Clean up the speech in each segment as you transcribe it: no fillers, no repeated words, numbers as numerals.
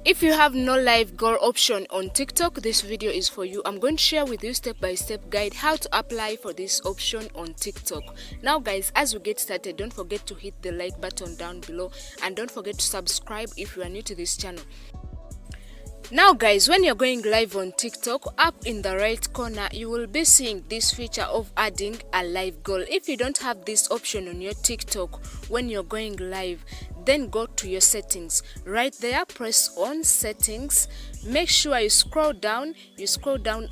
If you have no live goal option on TikTok, this video is for you. I'm going to share with you step-by-step guide how to apply for this option on TikTok. Now guys, as we get started, don't forget to hit the like button down below and don't forget to subscribe if you are new to this channel. Now guys, when you're going live on TikTok, up in the right corner you will be seeing this feature of adding a live goal. If you don't have this option on your TikTok when you're going live, then go to your settings. Right there, press on settings. Make sure you scroll down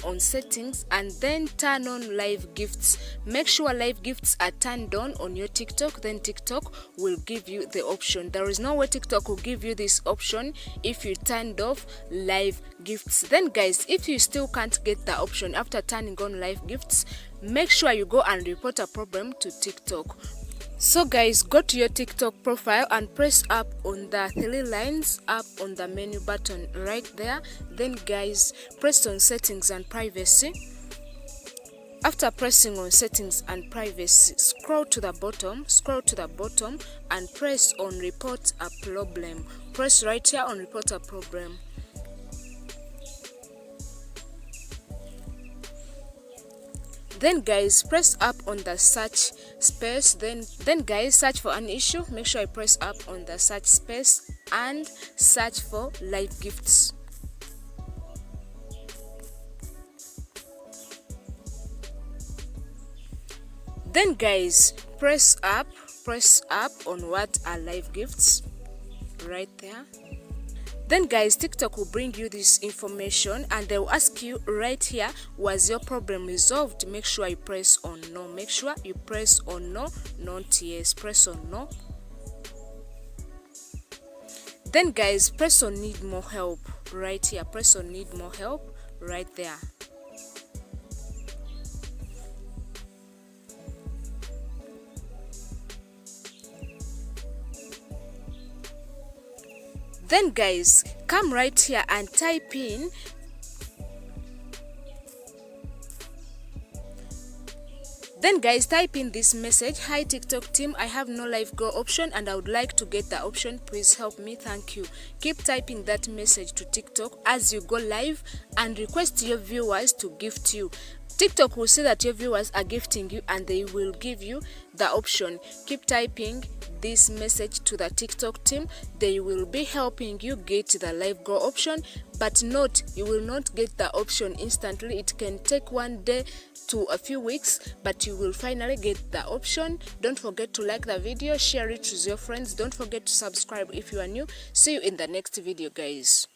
on settings and then turn on live gifts. Make sure live gifts are turned on your TikTok, then TikTok will give you the option. There is no way TikTok will give you this option if you turned off live gifts. Then guys, if you still can't get the option after turning on live gifts, make sure you go and report a problem to TikTok. So guys, go to your TikTok profile and press up on the three lines up on the menu button right there. Then guys, press on settings and privacy. After pressing on settings and privacy, scroll to the bottom and press on report a problem. Press right here on report a problem. Then guys, press up on the search space. Then guys, search for an issue. Make sure you press up on the search space and search for live gifts. Then guys, press up on what are live gifts right there. Then guys, TikTok will bring you this information and they will ask you right here, was your problem resolved? Make sure you press on no. Make sure you press on no, not yes. Press on no. Then guys, press on need more help right here. Press on need more help right there. Then guys, come right here and type in this message. Hi TikTok team, I have no live goal option and I would like to get the option. Please help me, thank you. Keep typing that message to TikTok as you go live and request your viewers to gift you. TikTok will see that your viewers are gifting you and they will give you the option. Keep typing this message to the TikTok team. They will be helping you get the live goal option, but you will not get the option instantly. It can take 1 day to a few weeks, but you will finally get the option. Don't forget to like the video, share it with your friends. Don't forget to subscribe if you are new. See you in the next video guys.